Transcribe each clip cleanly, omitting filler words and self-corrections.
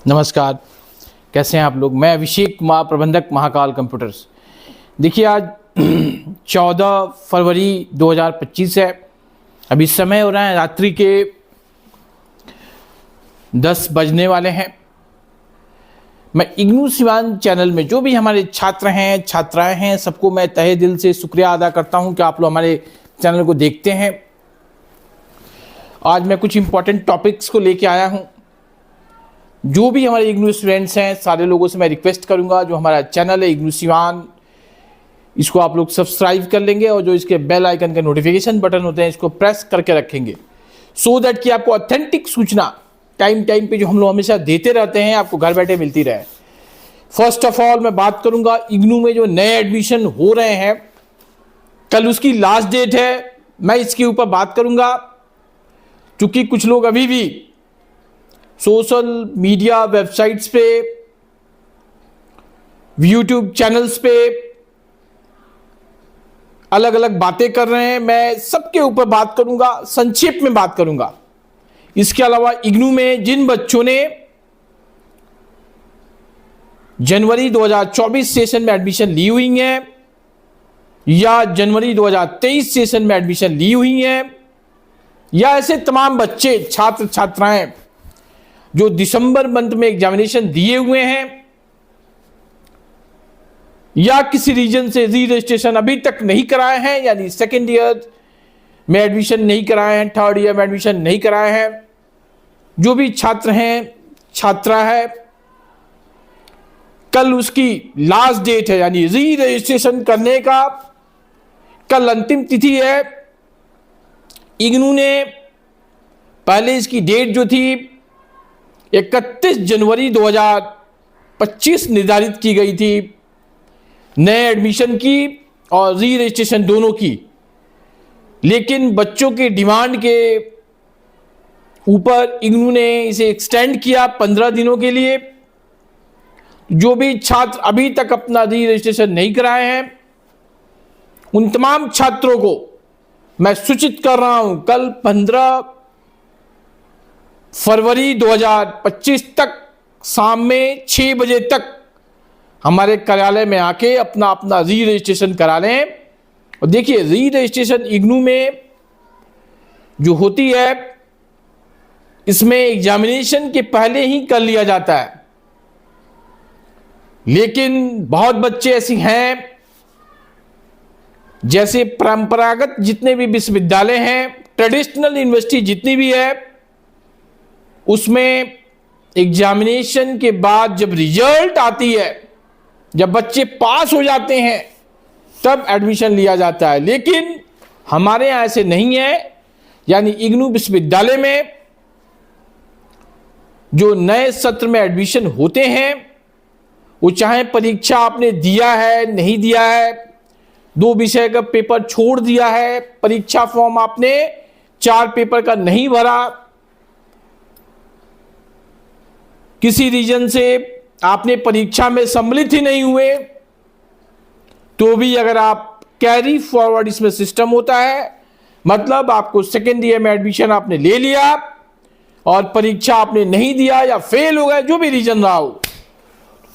नमस्कार, कैसे हैं आप लोग। मैं अभिषेक कुमार, प्रबंधक महाकाल कंप्यूटर्स। देखिए आज 14 फरवरी 2025 है। अभी समय हो रहा है रात्रि के 10 बजने वाले हैं। मैं इग्नू सिवान चैनल में जो भी हमारे छात्र हैं, छात्राएं हैं, सबको मैं तहे दिल से शुक्रिया अदा करता हूं कि आप लोग हमारे चैनल को देखते हैं। आज मैं कुछ इंपॉर्टेंट टॉपिक्स को लेके आया हूं। जो भी हमारे इग्नू स्टूडेंट्स हैं, सारे लोगों से मैं रिक्वेस्ट करूंगा, जो हमारा चैनल है इग्नू सिवान, इसको आप लोग सब्सक्राइब कर लेंगे और जो इसके बेल आइकन के नोटिफिकेशन बटन होते हैं इसको प्रेस करके रखेंगे, सो दैट कि आपको ऑथेंटिक सूचना टाइम पे जो हम लोग हमेशा देते रहते हैं आपको घर बैठे मिलती रहे। फर्स्ट ऑफ ऑल मैं बात करूंगा इग्नू में जो नए एडमिशन हो रहे हैं, कल उसकी लास्ट डेट है। मैं इसके ऊपर बात करूंगा क्योंकि कुछ लोग अभी भी सोशल मीडिया वेबसाइट्स पे, यूट्यूब चैनल्स पे अलग अलग बातें कर रहे हैं। मैं सबके ऊपर बात करूंगा, संक्षेप में बात करूंगा। इसके अलावा इग्नू में जिन बच्चों ने जनवरी 2024 सेशन में एडमिशन ली हुई है या जनवरी 2023 सेशन में एडमिशन ली हुई है, या ऐसे तमाम बच्चे छात्र छात्राएं जो दिसंबर मंथ में एग्जामिनेशन दिए हुए हैं या किसी रीजन से री रजिस्ट्रेशन अभी तक नहीं कराए हैं, यानी सेकेंड ईयर में एडमिशन नहीं कराए हैं, थर्ड ईयर में एडमिशन नहीं कराए हैं, जो भी छात्र हैं, छात्रा है, कल उसकी लास्ट डेट है, यानी री रजिस्ट्रेशन करने का कल अंतिम तिथि है। इग्नू ने पहले इसकी डेट जो थी 31 जनवरी 2025 निर्धारित की गई थी नए एडमिशन की और री रजिस्ट्रेशन दोनों की, लेकिन बच्चों के डिमांड के ऊपर इग्नू ने इसे एक्सटेंड किया 15 दिनों के लिए। जो भी छात्र अभी तक अपना री रजिस्ट्रेशन नहीं कराए हैं उन तमाम छात्रों को मैं सूचित कर रहा हूं, कल 15 फरवरी 2025 तक शाम में 6 बजे तक हमारे कार्यालय में आके अपना अपना री रजिस्ट्रेशन करा लें। और देखिए, री रजिस्ट्रेशन इग्नू में जो होती है इसमें एग्जामिनेशन के पहले ही कर लिया जाता है, लेकिन बहुत बच्चे ऐसी हैं, जैसे परंपरागत जितने भी विश्वविद्यालय हैं, ट्रेडिशनल यूनिवर्सिटी जितनी भी है, उसमें एग्जामिनेशन के बाद जब रिजल्ट आती है, जब बच्चे पास हो जाते हैं, तब एडमिशन लिया जाता है। लेकिन हमारे यहां ऐसे नहीं है, यानी इग्नू विश्वविद्यालय में जो नए सत्र में एडमिशन होते हैं, वो चाहे परीक्षा आपने दिया है, नहीं दिया है, 2 विषय का पेपर छोड़ दिया है, परीक्षा फॉर्म आपने 4 पेपर का नहीं भरा, किसी रीजन से आपने परीक्षा में सम्मिलित ही नहीं हुए, तो भी अगर आप कैरी फॉरवर्ड इसमें सिस्टम होता है, मतलब आपको सेकेंड ईयर में एडमिशन आपने ले लिया और परीक्षा आपने नहीं दिया या फेल हो गए, जो भी रीजन रहा हो,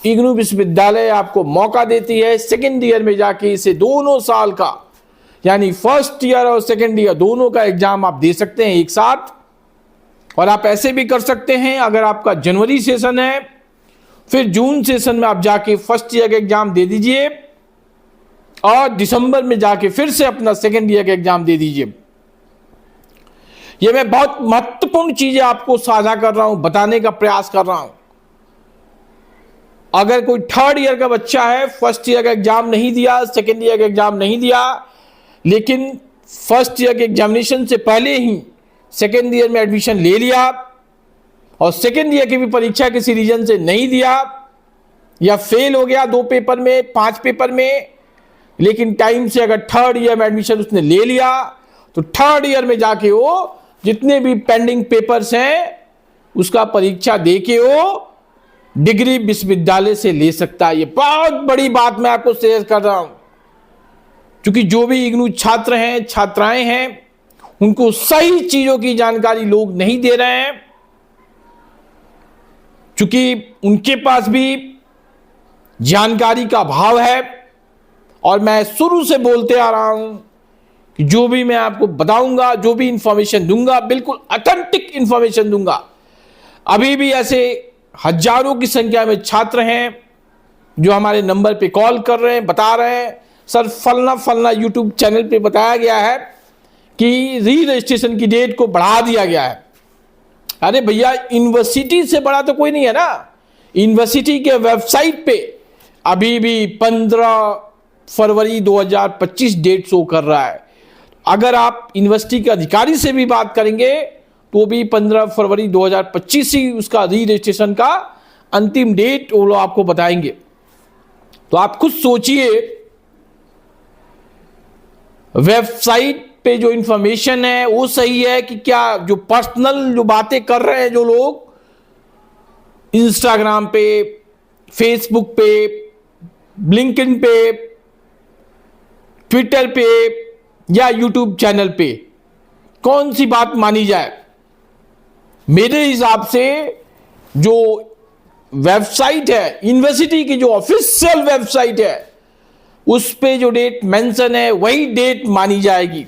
इग्नू विश्वविद्यालय आपको मौका देती है सेकेंड ईयर में जाके इसे दोनों साल का, यानी फर्स्ट ईयर और सेकेंड ईयर दोनों का एग्जाम आप दे सकते हैं एक साथ। और आप ऐसे भी कर सकते हैं, अगर आपका जनवरी सेशन है फिर जून सेशन में आप जाके फर्स्ट ईयर का एग्जाम दे दीजिए और दिसंबर में जाके फिर से अपना सेकेंड ईयर का एग्जाम दे दीजिए। यह मैं बहुत महत्वपूर्ण चीजें आपको साझा कर रहा हूं, बताने का प्रयास कर रहा हूं। अगर कोई थर्ड ईयर का बच्चा है, फर्स्ट ईयर का एग्जाम नहीं दिया, सेकेंड ईयर का एग्जाम नहीं दिया, लेकिन फर्स्ट ईयर के एग्जामिनेशन से पहले ही सेकेंड ईयर में एडमिशन ले लिया और सेकेंड ईयर की भी परीक्षा किसी रीजन से नहीं दिया या फेल हो गया 2 पेपर में, 5 पेपर में, लेकिन टाइम से अगर थर्ड ईयर में एडमिशन उसने ले लिया, तो थर्ड ईयर में जाके वो जितने भी पेंडिंग पेपर्स हैं उसका परीक्षा देके वो डिग्री विश्वविद्यालय से ले सकता है। ये बहुत बड़ी बात मैं आपको शेयर कर रहा हूं, क्योंकि जो भी इग्नू छात्र हैं, छात्राएं हैं, उनको सही चीजों की जानकारी लोग नहीं दे रहे हैं। चूंकि उनके पास भी जानकारी का अभाव है, और मैं शुरू से बोलते आ रहा हूं कि जो भी मैं आपको बताऊंगा, जो भी इंफॉर्मेशन दूंगा, बिल्कुल ऑथेंटिक इंफॉर्मेशन दूंगा। अभी भी ऐसे हजारों की संख्या में छात्र हैं जो हमारे नंबर पे कॉल कर रहे हैं, बता रहे हैं सर फलना फलना यूट्यूब चैनल पे बताया गया है कि री रजिस्ट्रेशन की डेट को बढ़ा दिया गया है। अरे भैया, यूनिवर्सिटी से बड़ा तो कोई नहीं है ना। यूनिवर्सिटी के वेबसाइट पे अभी भी 15 फरवरी 2025 डेट शो कर रहा है। अगर आप यूनिवर्सिटी के अधिकारी से भी बात करेंगे तो भी 15 फरवरी 2025 ही उसका री रजिस्ट्रेशन का अंतिम डेट वो लोग आपको बताएंगे। तो आप खुद सोचिए, वेबसाइट पे जो इंफॉर्मेशन है वो सही है कि क्या? जो पर्सनल जो बातें कर रहे हैं जो लोग इंस्टाग्राम पे, फेसबुक पे, लिंक्डइन पे, ट्विटर पे या यूट्यूब चैनल पे, कौन सी बात मानी जाए? मेरे हिसाब से जो वेबसाइट है यूनिवर्सिटी की, जो ऑफिशियल वेबसाइट है, उस पे जो डेट मेंशन है वही डेट मानी जाएगी।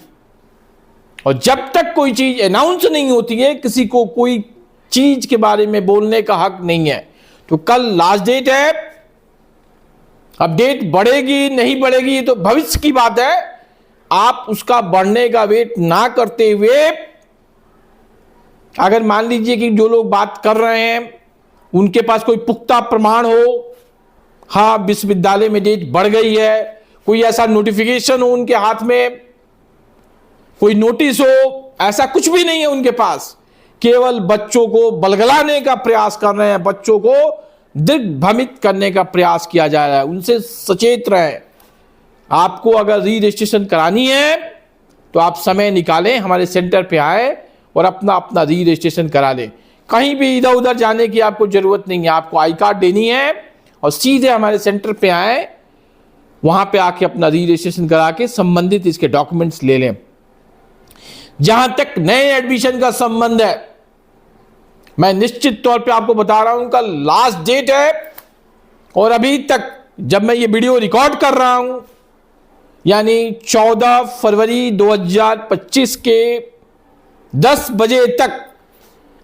और जब तक कोई चीज अनाउंस नहीं होती है, किसी को कोई चीज के बारे में बोलने का हक नहीं है। तो कल लास्ट डेट है। अब डेट बढ़ेगी नहीं बढ़ेगी ये तो भविष्य की बात है। आप उसका बढ़ने का वेट ना करते हुए, अगर मान लीजिए कि जो लोग बात कर रहे हैं उनके पास कोई पुख्ता प्रमाण हो, हाँ विश्वविद्यालय में डेट बढ़ गई है, कोई ऐसा नोटिफिकेशन हो उनके हाथ में, कोई नोटिस हो, ऐसा कुछ भी नहीं है उनके पास। केवल बच्चों को बलगलाने का प्रयास कर रहे हैं, बच्चों को दिग्भ्रमित करने का प्रयास किया जा रहा है। उनसे सचेत रहें। आपको अगर री रजिस्ट्रेशन करानी है तो आप समय निकालें, हमारे सेंटर पे आए और अपना अपना री रजिस्ट्रेशन करा लें। कहीं भी इधर उधर जाने की आपको जरूरत नहीं है। आपको आई कार्ड देनी है और सीधे हमारे सेंटर पे आए, वहां पे आके अपना री रजिस्ट्रेशन करा के संबंधित इसके डॉक्यूमेंट्स ले लें। जहां तक नए एडमिशन का संबंध है, मैं निश्चित तौर पे आपको बता रहा हूं, कल लास्ट डेट है और अभी तक जब मैं ये वीडियो रिकॉर्ड कर रहा हूं, यानी 14 फरवरी 2025 के 10 बजे तक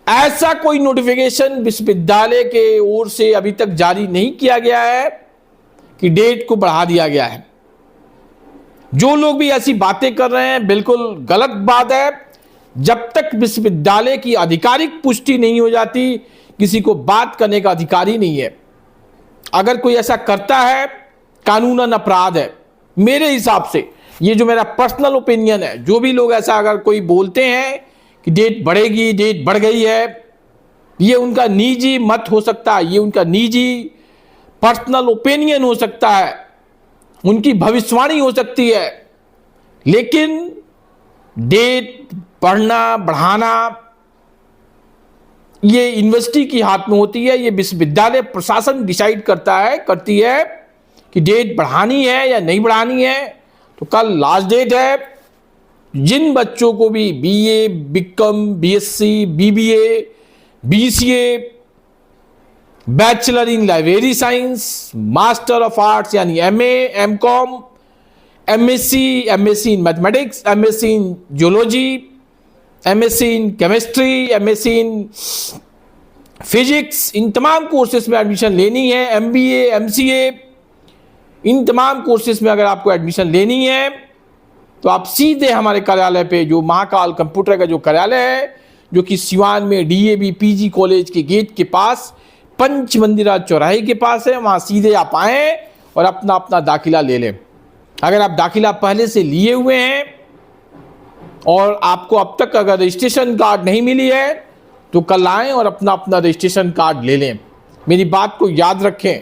ऐसा कोई नोटिफिकेशन विश्वविद्यालय के ओर से अभी तक जारी नहीं किया गया है कि डेट को बढ़ा दिया गया है। जो लोग भी ऐसी बातें कर रहे हैं, बिल्कुल गलत बात है। जब तक विश्वविद्यालय की आधिकारिक पुष्टि नहीं हो जाती, किसी को बात करने का अधिकार ही नहीं है। अगर कोई ऐसा करता है, कानूनन अपराध है मेरे हिसाब से। ये जो मेरा पर्सनल ओपिनियन है, जो भी लोग ऐसा अगर कोई बोलते हैं कि डेट बढ़ेगी, डेट बढ़ गई है, ये उनका निजी मत हो सकता है, ये उनका निजी पर्सनल ओपिनियन हो सकता है, उनकी भविष्यवाणी हो सकती है। लेकिन डेट बढ़ना बढ़ाना ये यूनिवर्सिटी की हाथ में होती है। ये विश्वविद्यालय प्रशासन डिसाइड करती है कि डेट बढ़ानी है या नहीं बढ़ानी है। तो कल लास्ट डेट है। जिन बच्चों को भी BA, BCom, BSc, BBA, BCA, bachelor in library science, master of arts यानी MA, MCom, MSc, MSc in mathematics, MSc in geology, MSc in chemistry, MSc in physics, इन तमाम कोर्सेज में एडमिशन लेनी है, एमबीए, एमसीए, इन तमाम courses में अगर आपको एडमिशन लेनी है तो आप सीधे हमारे कार्यालय पे, जो महाकाल कंप्यूटर का जो कार्यालय है, जो कि सिवान में डीएवी पीजी कॉलेज के गेट के पास, पंच मंदिरा चौराहे के पास है, वहाँ सीधे आप आएँ और अपना अपना दाखिला ले लें। अगर आप दाखिला पहले से लिए हुए हैं और आपको अब तक अगर रजिस्ट्रेशन कार्ड नहीं मिली है तो कल आएँ और अपना अपना रजिस्ट्रेशन कार्ड ले लें। मेरी बात को याद रखें,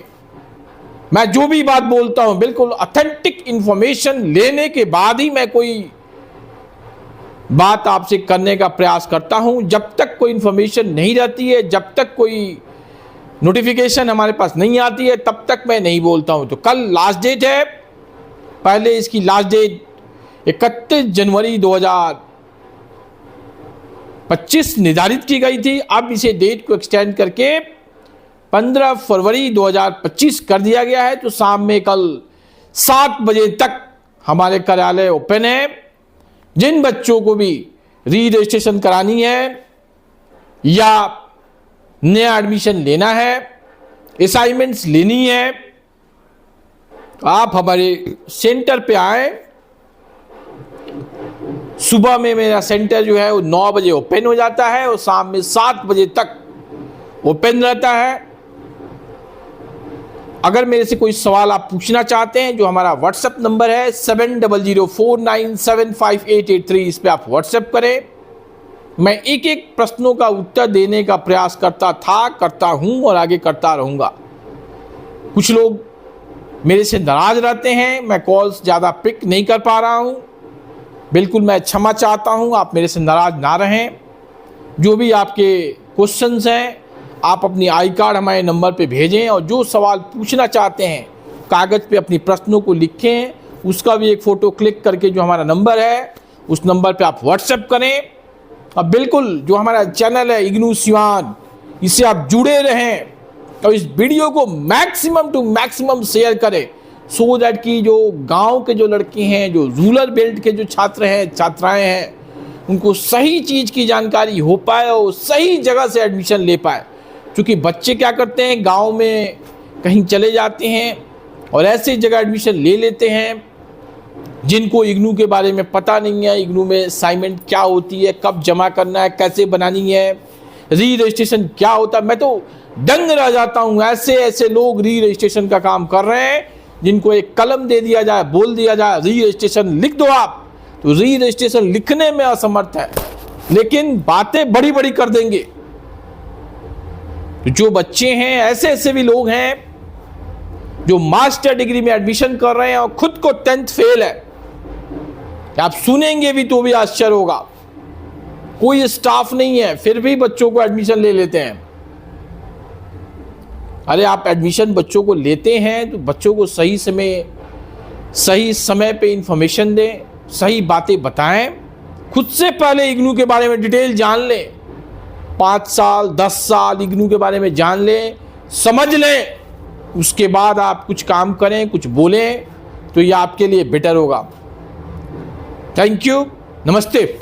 मैं जो भी बात बोलता हूं बिल्कुल ऑथेंटिक इंफॉर्मेशन लेने के बाद ही मैं कोई बात आपसे करने का प्रयास करता हूं। जब तक कोई इंफॉर्मेशन नहीं रहती है, जब तक कोई नोटिफिकेशन हमारे पास नहीं आती है, तब तक मैं नहीं बोलता हूं। तो कल लास्ट डेट है। पहले इसकी लास्ट डेट 31 जनवरी 2025 निर्धारित की गई थी। अब इसे डेट को एक्सटेंड करके 15 फरवरी 2025 कर दिया गया है। तो शाम में कल 7 बजे तक हमारे कार्यालय ओपन है। जिन बच्चों को भी री रजिस्ट्रेशन करानी है या नया एडमिशन लेना है, असाइनमेंट्स लेनी है, आप हमारे सेंटर पे आए। सुबह में मेरा सेंटर जो है वो 9 बजे ओपन हो जाता है और शाम में 7 बजे तक ओपन रहता है। अगर मेरे से कोई सवाल आप पूछना चाहते हैं, जो हमारा व्हाट्सएप नंबर है 7004975883, इस पे आप व्हाट्सएप करें। मैं एक एक प्रश्नों का उत्तर देने का प्रयास करता था, करता हूं और आगे करता रहूंगा। कुछ लोग मेरे से नाराज रहते हैं, मैं कॉल्स ज़्यादा पिक नहीं कर पा रहा हूं। बिल्कुल मैं क्षमा चाहता हूं, आप मेरे से नाराज ना रहें। जो भी आपके क्वेश्चंस हैं, आप अपनी आई कार्ड हमारे नंबर पे भेजें और जो सवाल पूछना चाहते हैं कागज़ पे अपनी प्रश्नों को लिखें। उसका भी एक फ़ोटो क्लिक करके जो हमारा नंबर है उस नंबर पे आप व्हाट्सएप करें। अब बिल्कुल जो हमारा चैनल है इग्नू सिवान, इससे आप जुड़े रहें और इस वीडियो को मैक्सिमम टू मैक्सिमम शेयर करें, सो दैट कि जो गांव के जो लड़के हैं, जो रूरल बेल्ट के जो छात्र हैं, छात्राएं हैं, उनको सही चीज़ की जानकारी हो पाए और सही जगह से एडमिशन ले पाए। क्योंकि बच्चे क्या करते हैं, गांव में कहीं चले जाते हैं और ऐसी जगह एडमिशन ले लेते हैं जिनको इग्नू के बारे में पता नहीं है। इग्नू में असाइनमेंट क्या होती है, कब जमा करना है, कैसे बनानी है, री रजिस्ट्रेशन क्या होता है। मैं तो दंग रह जाता हूँ, ऐसे ऐसे लोग री रजिस्ट्रेशन का काम कर रहे हैं जिनको एक कलम दे दिया जाए, बोल दिया जाए री रजिस्ट्रेशन लिख दो आप, तो री रजिस्ट्रेशन लिखने में असमर्थ है, लेकिन बातें बड़ी बड़ी कर देंगे। जो बच्चे हैं, ऐसे ऐसे भी लोग हैं जो मास्टर डिग्री में एडमिशन कर रहे हैं और खुद को 10th फेल है। आप सुनेंगे भी तो भी आश्चर्य होगा, कोई स्टाफ नहीं है फिर भी बच्चों को एडमिशन ले लेते हैं। अरे आप एडमिशन बच्चों को लेते हैं तो बच्चों को सही समय पे इंफॉर्मेशन दें, सही बातें बताएं, खुद से पहले इग्नू के बारे में डिटेल जान लें। 5 साल 10 साल इग्नू के बारे में जान लें, समझ लें, उसके बाद आप कुछ काम करें, कुछ बोलें, तो ये आपके लिए बेटर होगा। थैंक यू, नमस्ते।